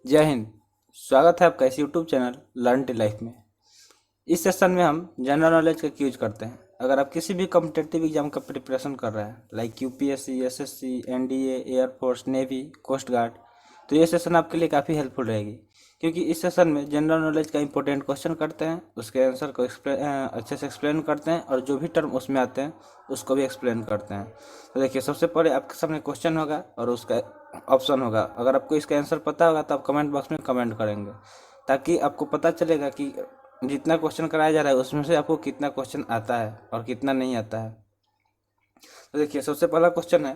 जय हिंद। स्वागत है आपका इस YouTube channel learn to life में। इस सेशन में हम जनरल नॉलेज का यूज करते हैं। अगर आप किसी भी कॉम्पिटिटिव एग्जाम का प्रिपरेशन कर रहे हैं like UPSC, SSC, NDA, air force, navy, coast guard, तो ये सेशन आपके लिए काफ़ी हेल्पफुल रहेगी, क्योंकि इस सेशन में जनरल नॉलेज का इंपॉर्टेंट क्वेश्चन करते हैं, उसके आंसर को अच्छे से एक्सप्लेन करते हैं और जो भी टर्म उसमें आते हैं उसको भी एक्सप्लेन करते हैं। तो देखिए, सबसे पहले आपके सामने क्वेश्चन होगा और उसका ऑप्शन होगा। अगर आपको इसका आंसर पता होगा तो आप कमेंट बॉक्स में कमेंट करेंगे, ताकि आपको पता चलेगा कि जितना क्वेश्चन कराया जा रहा है उसमें से आपको कितना क्वेश्चन आता है और कितना नहीं आता है। तो देखिए, सबसे पहला क्वेश्चन है,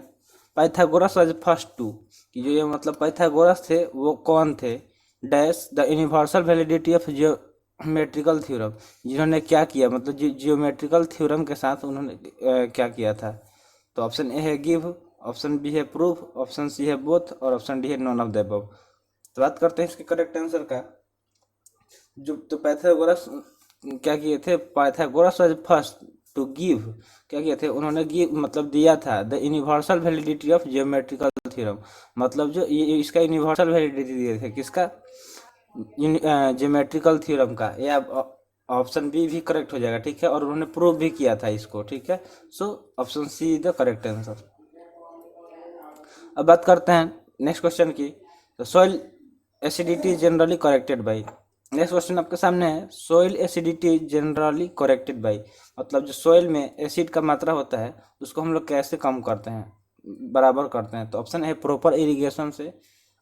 पाइथागोरस वाज फर्स्ट टू, कि जो ये मतलब पाइथागोरस थे वो कौन थे, dash the universal validity of geometrical theorem, जिन्होंने क्या किया, मतलब जियोमेट्रिकल थ्योरम के साथ उन्होंने क्या किया था। तो ऑप्शन ए है गिव, ऑप्शन बी है प्रूफ, ऑप्शन सी है बोथ और ऑप्शन डी है नॉन ऑफ द अबव। तो बात करते हैं इसके करेक्ट आंसर का। जो तो पाइथागोरस क्या किए थे, Pythagoras was first to give, क्या किए थे उन्होंने, गिव मतलब दिया था the universal validity of geometrical theorem, मतलब जो ये इसका यूनिवर्सल वैलिडिटी दिए थे, किसका, जियोमेट्रिकल थ्योरम का। ये ऑप्शन बी भी करेक्ट हो जाएगा, ठीक है, और उन्होंने प्रूव भी किया था इसको, ठीक है। So option C is the correct answer. अब बात करते हैं नेक्स्ट क्वेश्चन की। तो soil acidity generally corrected by, next question आपके सामने है, soil acidity generally corrected by, मतलब जो सोइल में एसिड का मात्रा होता है उसको हम लोग कैसे कम करते हैं, बराबर करते हैं। तो ऑप्शन है प्रॉपर इरिगेशन से,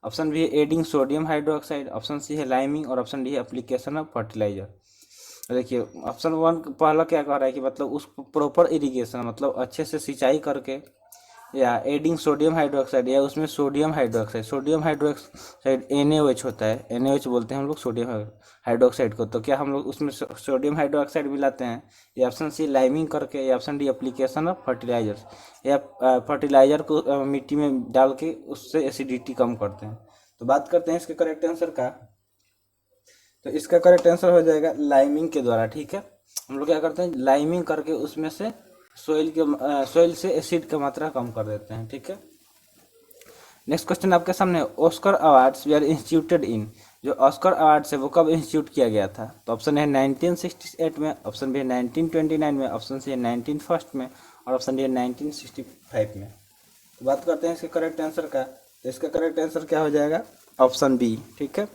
ऑप्शन बी है adding sodium hydroxide, option C है लाइमिंग और ऑप्शन डी है एप्लीकेशन ऑफ फर्टिलाइजर। देखिए, ऑप्शन वन पहला क्या कह रहा है कि मतलब उस प्रॉपर इरिगेशन मतलब अच्छे से सिंचाई करके, या एडिंग सोडियम हाइड्रोक्साइड, या उसमें सोडियम हाइड्रोक्साइड NaOH होता है, NaOH बोलते हैं हम लोग सोडियम हाइड्रोक्साइड को। तो क्या हम लोग उसमें सोडियम हाइड्रोक्साइड मिलाते हैं, या ऑप्शन सी लाइमिंग करके, या option D application of fertilisers, या फर्टिलाइजर को मिट्टी में डाल के उससे एसिडिटी कम करते हैं। तो बात करते हैं इसके करेक्ट आंसर का। तो इसका करेक्ट आंसर हो जाएगा लाइमिंग के द्वारा, ठीक है। हम लोग क्या करते हैं, लाइमिंग करके उसमें से सोइल से एसिड की मात्रा कम कर देते हैं, ठीक है। नेक्स्ट क्वेश्चन आपके सामने, Oscar awards we are instituted in, जो ऑस्कर अवार्ड्स है वो कब इंस्टीट्यूट किया गया था। तो ऑप्शन है 1968 में, ऑप्शन बी है 1929 में, ऑप्शन सी है 1901 में और ऑप्शन डी है 1965 में। तो बात करते हैं इसके करेक्ट आंसर का। तो इसका करेक्ट आंसर क्या हो जाएगा, ऑप्शन बी, ठीक है।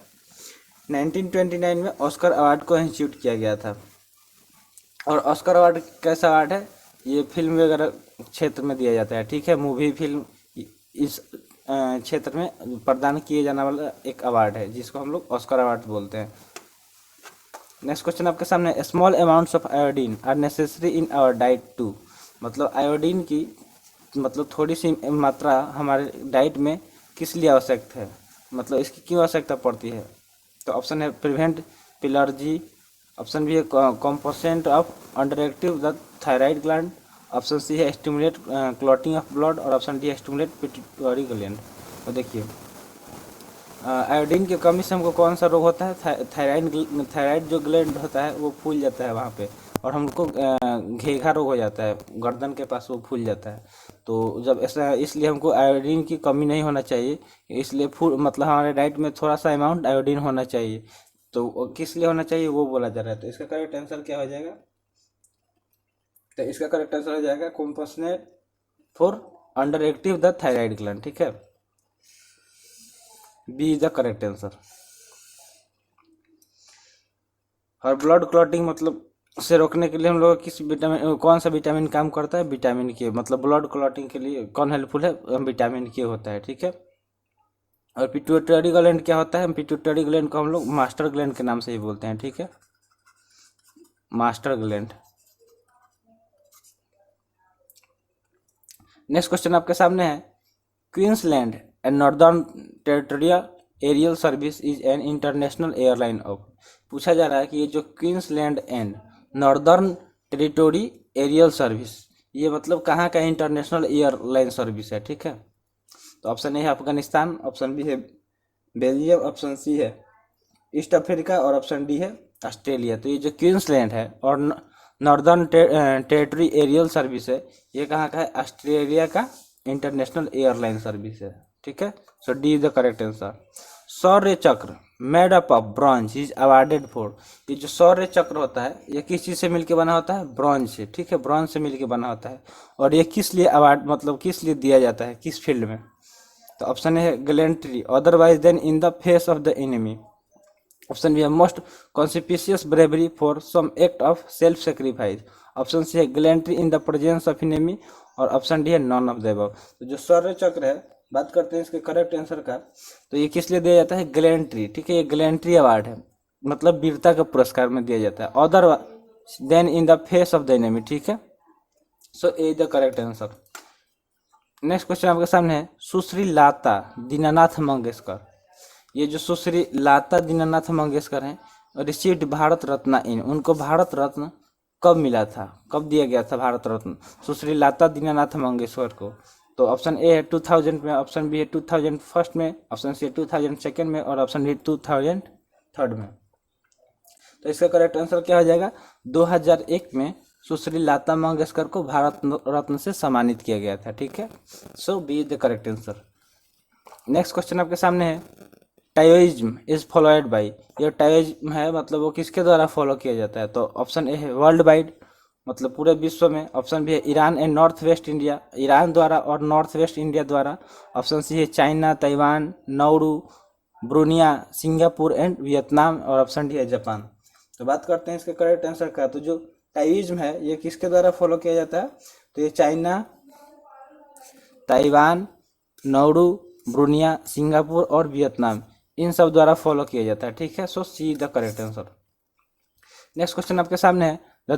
1929 में ऑस्कर अवार्ड को इंस्टीट्यूट किया गया था। और ऑस्कर अवार्ड कैसा अवार्ड है, ये फिल्म वगैरह क्षेत्र में दिया जाता है, ठीक है। मूवी फिल्म इस क्षेत्र में प्रदान किए जाने वाला एक अवार्ड है जिसको हम लोग ऑस्कर अवार्ड बोलते हैं। नेक्स्ट क्वेश्चन आपके सामने, small amounts of iodine are necessary in our diet to, मतलब आयोडीन की मतलब थोड़ी सी मात्रा हमारे डाइट में किस लिए आवश्यक है, मतलब इसकी क्यों आवश्यकता पड़ती है। तो ऑप्शन है प्रिवेंट पिलर्जी, ऑप्शन बी है compensate of under active the thyroid gland, option C है स्टिमुलेट क्लॉटिंग ऑफ ब्लड और ऑप्शन डी है स्टिमुलेट पिट्यूटरी ग्लैंड। तो देखिए, आयोडीन की कमी से हमको कौन सा रोग होता है, थायराइड जो ग्लैंड होता है वो फूल जाता है वहाँ पे, और हमको घेघा रोग हो जाता है, गर्दन के पास वो फूल जाता है। तो जब ऐसा, इसलिए हमको आयोडीन की कमी नहीं होना चाहिए, इसलिए फूल मतलब हमारे डाइट में थोड़ा सा अमाउंट आयोडीन होना चाहिए। तो किस लिए होना चाहिए वो बोला जा रहा है। तो इसका करेक्ट आंसर क्या हो जाएगा, तो इसका करेक्ट आंसर हो जाएगा component for under active the thyroid gland, ठीक है। B is the correct answer. और ब्लड क्लॉटिंग मतलब से रोकने के लिए हम लोग किस विटामिन, कौन सा विटामिन काम करता है, विटामिन के, मतलब ब्लड क्लॉटिंग के लिए कौन हेल्पफुल है, विटामिन के होता है, ठीक है। और पिट्यूटरी ग्लैंड क्या होता है, पिट्यूटरी ग्लैंड को हम लोग मास्टर ग्लैंड के नाम से ही बोलते हैं, ठीक है, मास्टर ग्लैंड। नेक्स्ट क्वेश्चन आपके सामने है, Queensland and Northern Territorial Aerial Service is an international airline of, पूछा जा रहा है कि ये जो Queensland and Northern Territory Aerial Service, ये मतलब कहाँ का इंटरनेशनल एयरलाइन सर्विस है, ठीक है। तो ऑप्शन ए है अफगानिस्तान, ऑप्शन बी है बेल्जियम, ऑप्शन सी है ईस्ट अफ्रीका और ऑप्शन डी है ऑस्ट्रेलिया। तो ये जो क्वींसलैंड है और नॉर्दर्न टेरिटरी एरियल सर्विस है, ये कहाँ का है, ऑस्ट्रेलिया का इंटरनेशनल एयरलाइन सर्विस है, ठीक है। So D is the correct answer. Shaurya Chakra made up of bronze is awarded for. ये जो शौर्य चक्र होता है ये किस चीज से मिलके बना होता है, ब्रॉन्ज से, ठीक है, ब्रॉन्ज से मिलके बना होता है। और ये किस लिए अवार्ड मतलब किस लिए दिया जाता है, किस फील्ड में? तो ऑप्शन ए है gallantry otherwise then in the face of the enemy. Option B है most conspicuous bravery for some act of self sacrifice. Option C है gallantry in the presence of enemy. और option D है none of the above. तो जो शौर्य चक्र है, बात करते हैं इसके करेक्ट आंसर का, तो ये किस लिए दिया जाता है, गैलेंट्री, ठीक है, ये गैलेंट्री अवार्ड है, मतलब वीरता के पुरस्कार में दिया जाता है, other than in the face of the enemy, ठीक है। So A the correct answer. Next question आपके सामने है, सुश्री लता दीनानाथ मंगेशकर। ये जो सुश्री लता दीनानाथ मंगेशकर हैं रिसीव्ड भारत रत्न इन, उनको भारत रत्न कब मिला था, कब दिया गया था भारत रत्न सुश्री लता दीनानाथ मंगेशकर को? तो ऑप्शन ए है 2000 में, ऑप्शन बी है 2001 में, ऑप्शन सी है 2002 में, और ऑप्शन डी 2003 में। तो इसका करेक्ट आंसर क्या हो जाएगा, 2001 में सुश्री लता मंगेशकर को भारत रत्न से सम्मानित किया गया था, ठीक है। So B is the correct answer. Next question आपके सामने है, टाओइज्म इज फॉलोड बाई। ये टाओइज्म है मतलब वो किसके द्वारा फॉलो किया जाता है? तो ऑप्शन ए है वर्ल्ड वाइड, मतलब पूरे विश्व में। ऑप्शन बी है Iran and north west India, Iran द्वारा और नॉर्थ वेस्ट इंडिया द्वारा। ऑप्शन सी है China, Taiwan, Nauru, Brunei, Singapore and Vietnam. और ऑप्शन डी है जापान। तो बात करते हैं इसके करेक्ट आंसर का। तो जो टाओइज्म है ये किसके द्वारा फॉलो किया जाता है? तो ये China, Taiwan, Nauru, Brunei, Singapore और वियतनाम, इन सब द्वारा फॉलो किया जाता है, ठीक है। So C the correct answer. Next question आपके सामने है, the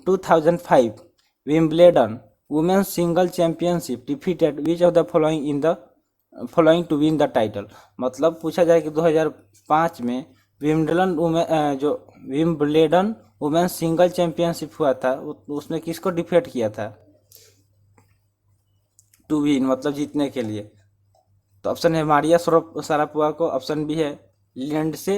2005 Wimbledon women's single championship defeated which of the following in the following to win the title. मतलब पूछा जाए कि 2005 में विम्बलेडन जो विम्बलेडन वुमेन्स सिंगल चैंपियनशिप हुआ था उसने किसको डिफीट किया था, टू विन मतलब जीतने के लिए? तो ऑप्शन है मारिया शारापोवा को, ऑप्शन बी है लिंडसे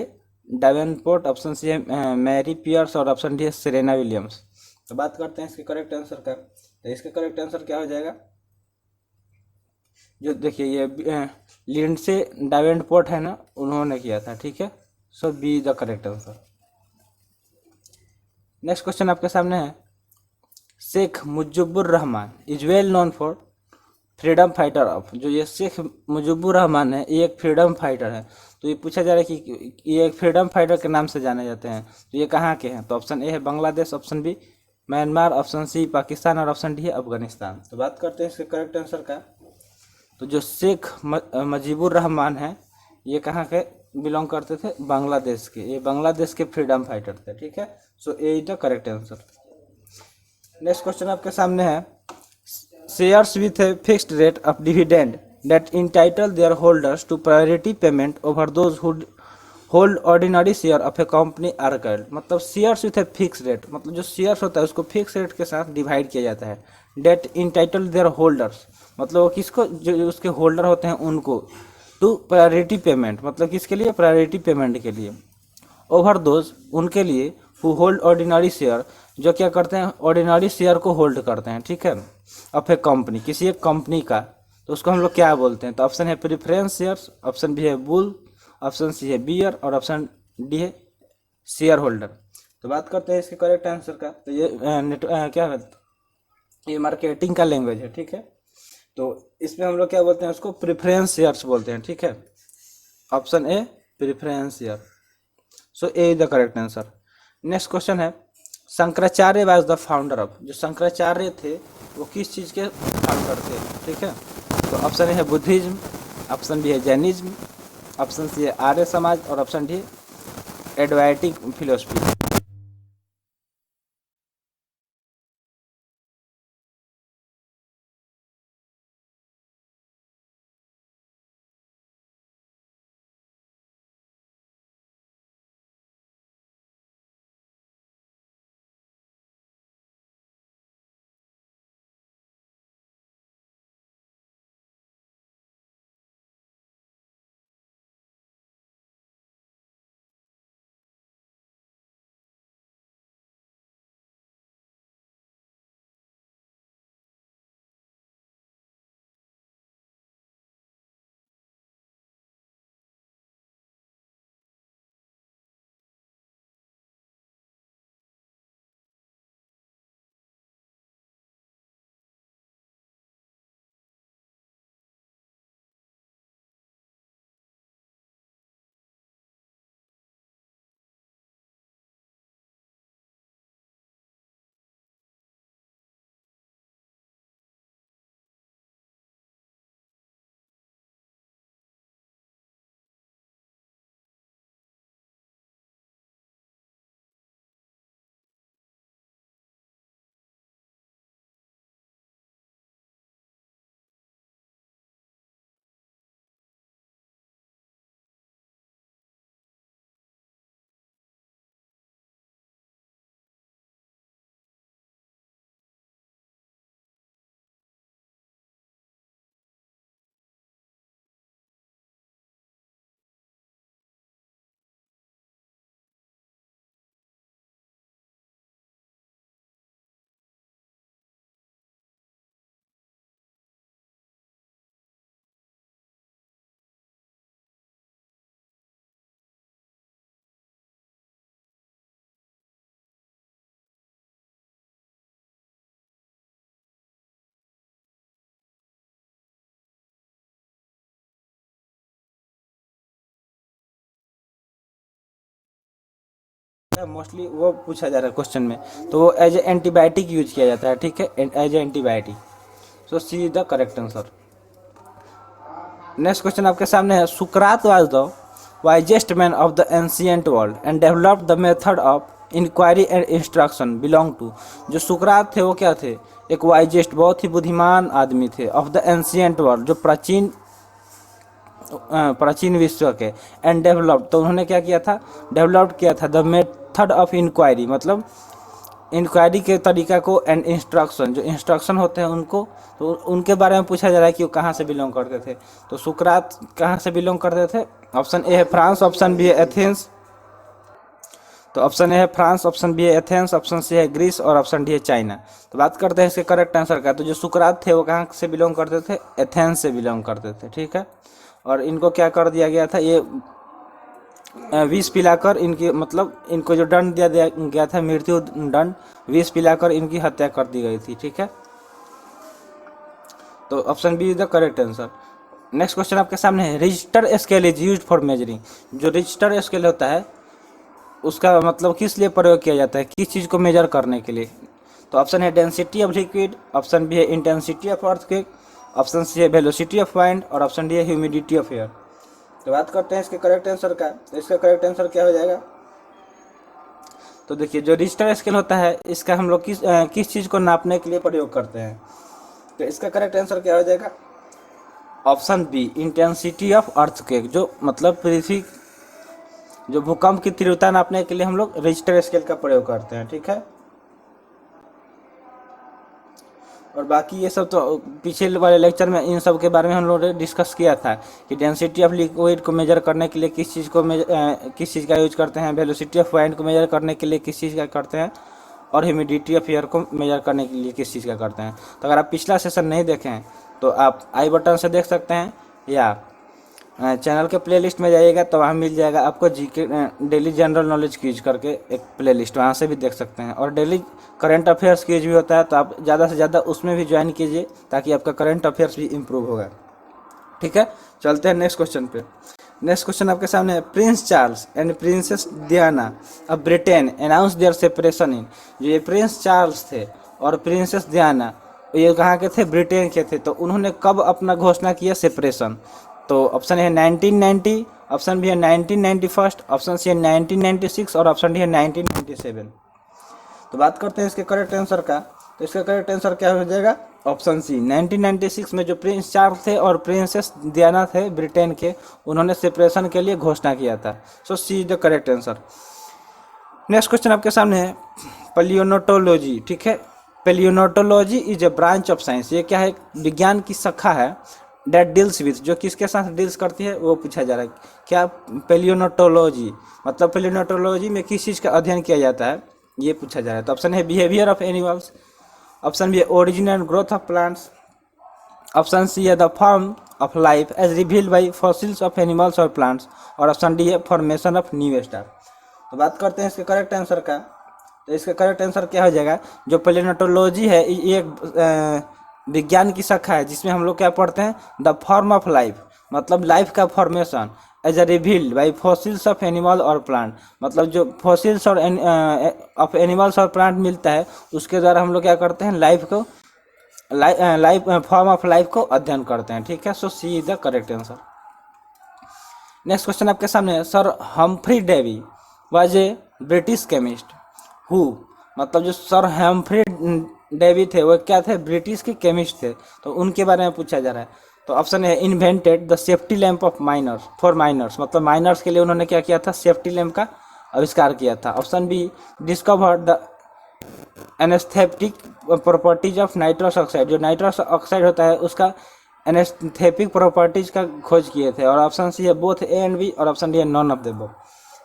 डेवेनपोर्ट, ऑप्शन सी है मैरी पियर्स, और ऑप्शन डी है सेरेना विलियम्स। तो बात करते हैं इसके करेक्ट आंसर का। तो इसका करेक्ट आंसर क्या हो जाएगा, जो देखिए ये लिंडसे डेवेनपोर्ट है ना, उन्होंने किया था, ठीक है। So B the correct answer. Next question आपके सामने है, Sheikh Mujibur Rahman is well known for freedom fighter of. जो ये शेख मुजिबुर रहमान है ये एक फ्रीडम फाइटर है। तो ये पूछा जा रहा है कि ये एक फ्रीडम फाइटर के नाम से जाने जाते हैं, तो ये कहाँ के हैं? तो ऑप्शन ए है Bangladesh, option B Myanmar, option C Pakistan, और ऑप्शन डी है अफगानिस्तान। तो बात करते हैं इसके करेक्ट आंसर का। तो जो शेख मुजिबुर रहमान है ये कहाँ के बिलोंग करते थे, बांग्लादेश के, ये बांग्लादेश के फ्रीडम फाइटर थे, ठीक है। So A is the correct answer. Next question आपके सामने है, shares with a fixed rate of dividend that entitle their holders to priority payment over those who hold ordinary share of a company are called। मतलब shares with a fix rate, मतलब जो shares होता है उसको fix rate के साथ divide किया जाता है। डेट इंटाइटल देयर होल्डर्स, मतलब वो किसको, जो उसके होल्डर होते हैं उनको, टू प्रायोरिटी पेमेंट, मतलब किसके लिए, प्रायोरिटी पेमेंट के लिए। ओवर दोज, उनके लिए, हु होल्ड ऑर्डिनरी शेयर, जो क्या करते हैं, ऑर्डिनरी शेयर को होल्ड करते हैं, ठीक है, ऑफ ए कंपनी, किसी एक कंपनी का। तो उसको हम लोग क्या बोलते हैं? तो ऑप्शन है प्रेफरेंस शेयर्स, ऑप्शन बी है बुल, ऑप्शन सी है बियर, और ऑप्शन डी है शेयर होल्डर। तो बात करते हैं इसके करेक्ट आंसर का। तो ये क्या है, ये मार्केटिंग का लैंग्वेज है, ठीक है। तो इसमें हम लोग क्या बोलते हैं, उसको प्रेफरेंस शेयर्स बोलते हैं, ठीक है। Option A preference share. So A is the correct answer. Next question है, Shankaracharya was the founder of. जो शंकराचार्य थे वो किस चीज़ के फाउंडर थे, ठीक है। तो ऑप्शन ए है बुद्धिज्म, ऑप्शन बी है जैनिज्म, ऑप्शन सी है आर्य समाज, और ऑप्शन डी एडवाइटिक फिलोसफी। है, मोस्टली वो पूछा जा रहा है क्वेश्चन में, तो वो एज ए एंटीबायोटिक यूज किया जाता है, ठीक है, as a antibiotic. So C is the correct answer. Next question आपके सामने है, सुकरात was the wisest man of the ancient world and developed the method of inquiry and instruction belong to. जो सुकरात थे वो क्या थे, एक वाइजेस्ट, बहुत ही बुद्धिमान आदमी थे, ऑफ द एंशियंट वर्ल्ड, जो प्राचीन विश्व के, एंड डेवलप्ड, तो उन्होंने क्या किया था, डेवलप्ड किया था द मेथड ऑफ इंक्वायरी, मतलब इंक्वायरी के तरीका को, एंड इंस्ट्रक्शन, जो इंस्ट्रक्शन होते हैं उनको, तो उनके बारे में पूछा जा रहा है कि वो कहाँ से बिलोंग करते थे। तो सुकरात कहाँ से बिलोंग करते थे, ऑप्शन ए है फ्रांस, ऑप्शन बी है एथेंस, तो ऑप्शन ए है फ्रांस, ऑप्शन बी है एथेंस, ऑप्शन सी है ग्रीस और ऑप्शन डी है चाइना। तो बात करते हैं इसके करेक्ट आंसर का। तो जो सुकरात थे वो कहाँ से बिलोंग करते थे, एथेंस से बिलोंग करते थे, ठीक है। और इनको क्या कर दिया गया था, ये विष पिलाकर इनकी, मतलब इनको जो दंड दिया गया था, मृत्यु दंड, विष पिलाकर इनकी हत्या कर दी गई थी, ठीक है। तो option B is the correct answer. Next question आपके सामने है, register scale is used for measuring. जो रजिस्टर स्केल होता है उसका मतलब किस लिए प्रयोग किया जाता है, किस चीज़ को मेजर करने के लिए। तो ऑप्शन है density of liquid, option B है intensity of earthquake, option C है वेलोसिटी ऑफ वाइंड और ऑप्शन डी है ह्यूमिडिटी ऑफ एयर। तो बात करते हैं इसके करेक्ट आंसर का। तो इसका करेक्ट आंसर क्या हो जाएगा, तो देखिए जो रिजिस्टर स्केल होता है इसका हम लोग किस चीज़ को नापने के लिए प्रयोग करते हैं। तो इसका करेक्ट आंसर क्या हो जाएगा, option B intensity of earthquake, जो मतलब पृथ्वी, जो भूकंप की तीव्रता नापने के लिए हम लोग रिजिस्टर स्केल का प्रयोग करते हैं, ठीक है। और बाकी ये सब तो पिछले वाले लेक्चर में इन सब के बारे में हम लोगों ने डिस्कस किया था कि डेंसिटी ऑफ लिक्विड को मेजर करने के लिए किस चीज़ का यूज करते हैं, वेलोसिटी ऑफ वाइंड को मेजर करने के लिए किस चीज़ का करते हैं, और ह्यूमिडिटी ऑफ एयर को मेजर करने के लिए किस चीज़ का करते हैं। तो अगर आप पिछला सेशन नहीं देखें हैं तो आप आई बटन से देख सकते हैं, या चैनल के प्लेलिस्ट में जाइएगा तो वहाँ मिल जाएगा आपको GK daily general knowledge quiz करके एक प्लेलिस्ट, वहाँ से भी देख सकते हैं। और डेली करंट अफेयर्स क्विज भी होता है, तो आप ज़्यादा से ज़्यादा उसमें भी ज्वाइन कीजिए ताकि आपका करंट अफेयर्स भी इम्प्रूव होगा, ठीक है। चलते हैं नेक्स्ट क्वेश्चन पे। नेक्स्ट क्वेश्चन आपके सामने है, Prince Charles and Princess Diana of Britain announce their separation in. जो ये प्रिंस चार्ल्स थे और प्रिंसेस डियाना, ये कहाँ के थे, ब्रिटेन के थे। तो उन्होंने कब अपना घोषणा किया सेपरेशन। तो ऑप्शन है 1990, ऑप्शन बी है 1991, ऑप्शन सी है 1996 और ऑप्शन डी है 1997। तो बात करते हैं इसके करेक्ट आंसर का। तो इसका करेक्ट आंसर क्या हो जाएगा, ऑप्शन सी 1996 में जो प्रिंस चार्ल्स थे और प्रिंसेस डियाना थे ब्रिटेन के, उन्होंने सेपरेशन के लिए घोषणा किया था। So C is the correct answer. Next question आपके सामने है, पैलियोनोटोलॉजी, ठीक है। Palaeontology is a branch of science. ये क्या है, विज्ञान की शाखा है, डेट डील्स विथ, जो किसके साथ डील्स करती है वो पूछा जा रहा है। क्या पैलियोनोटोलॉजी, मतलब पैलियोनोटोलॉजी में किस चीज़ का अध्ययन किया जाता है, ये पूछा जा रहा है। तो ऑप्शन है behaviour of animals, option B है origin and growth of plants, option C है the form of life as revealed by fossils of animals और प्लांट्स, और ऑप्शन डी है फॉर्मेशन ऑफ न्यू स्टार। तो बात करते हैं इसके करेक्ट आंसर का। तो इसका करेक्ट आंसर क्या हो जाएगा, जो पैलियोनोटोलॉजी है ये एक विज्ञान की शाखा है जिसमें हम लोग क्या पढ़ते हैं, द फॉर्म ऑफ लाइफ, मतलब लाइफ का formation, as a revealed by fossils of animal और प्लांट, मतलब जो फॉसिल्स और ऑफ एनिमल्स और प्लांट मिलता है उसके द्वारा हम लोग क्या करते हैं, लाइफ फॉर्म ऑफ लाइफ को अध्ययन करते हैं, ठीक है। So C is the correct answer. Next question आपके सामने है, sir Humphry Davy was a British chemist who, मतलब जो सर हम्फ्री डेवी थे वो क्या थे, ब्रिटिश के केमिस्ट थे। तो उनके बारे में पूछा जा रहा है। तो ऑप्शन है invented the safety lamp of miners for miners, मतलब माइनर्स के लिए उन्होंने क्या किया था, सेफ्टी लैंप का आविष्कार किया था। Option be discovered the anaesthetic properties of nitrous oxide, जो नाइट्रस ऑक्साइड होता है उसका एनेस्थेटिक प्रॉपर्टीज का खोज किए थे। और ऑप्शन सी है बोथ ए एंड बी, और ऑप्शन डी है नॉन ऑफ द अबव।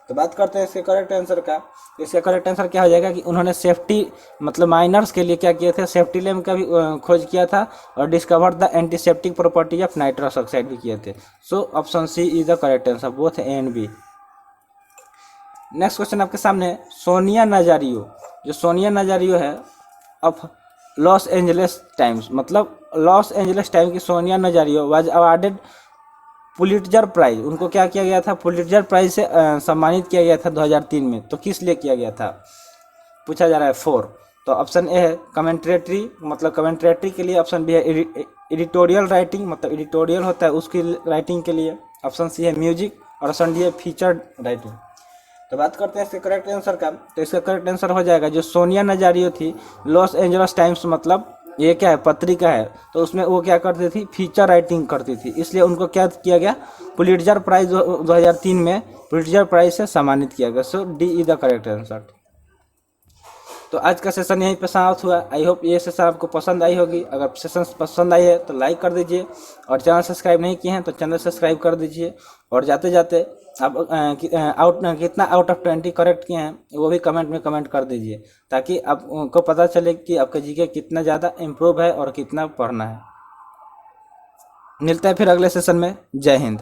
तो बात करते हैं इसके करेक्ट आंसर का। इसका करेक्ट आंसर क्या हो जाएगा कि उन्होंने सेफ्टी, मतलब माइनर्स के लिए क्या किए थे, सेफ्टी लैंप का भी खोज किया था, और discover the antiseptic properties of nitrous oxide भी किए थे। So option C is the correct answer, both A and B. Next question आपके सामने, सोनिया नजारियो, जो सोनिया नजारियो है ऑफ लॉस एंजलिस टाइम्स, मतलब लॉस एंजलिस टाइम की Sonia Nazario was awarded Pulitzer Prize, उनको क्या किया गया था, पुलिट्जर प्राइज से सम्मानित किया गया था 2003 में। तो किस लिए किया गया था, पूछा जा रहा है 4। तो ऑप्शन ए है कमेंट्रेटरी, मतलब कमेंट्रेटरी के लिए। ऑप्शन बी है एडिटोरियल राइटिंग, मतलब एडिटोरियल होता है उसकी राइटिंग के लिए। ऑप्शन सी है म्यूजिक, और ऑप्शन डी है फीचर राइटिंग। तो बात करते हैं इसके करेक्ट आंसर का। तो इसका करेक्ट आंसर हो जाएगा जो सोनिया नजारियो थी, लॉस एंजलस टाइम्स, मतलब ये क्या है, पत्रिका है, तो उसमें वो क्या करती थी, फीचर राइटिंग करती थी, इसलिए उनको क्या किया गया, पुलिट्जर प्राइज 2003 में पुलिट्जर प्राइज से सम्मानित किया गया। So D is the correct answer. तो आज का सेशन यहीं पे समाप्त हुआ। आई होप ये सेशन आपको पसंद आई होगी। अगर सेशन पसंद आई है तो लाइक कर दीजिए, और चैनल सब्सक्राइब नहीं किए हैं तो चैनल सब्सक्राइब कर दीजिए। और जाते जाते आप कितना आउट ऑफ 20 करेक्ट किए हैं वो भी कमेंट में कमेंट कर दीजिए, ताकि आपको पता चले कि आपका जीके कितना ज़्यादा इम्प्रूव है और कितना पढ़ना है। मिलते हैं फिर अगले सेशन में। जय हिंद।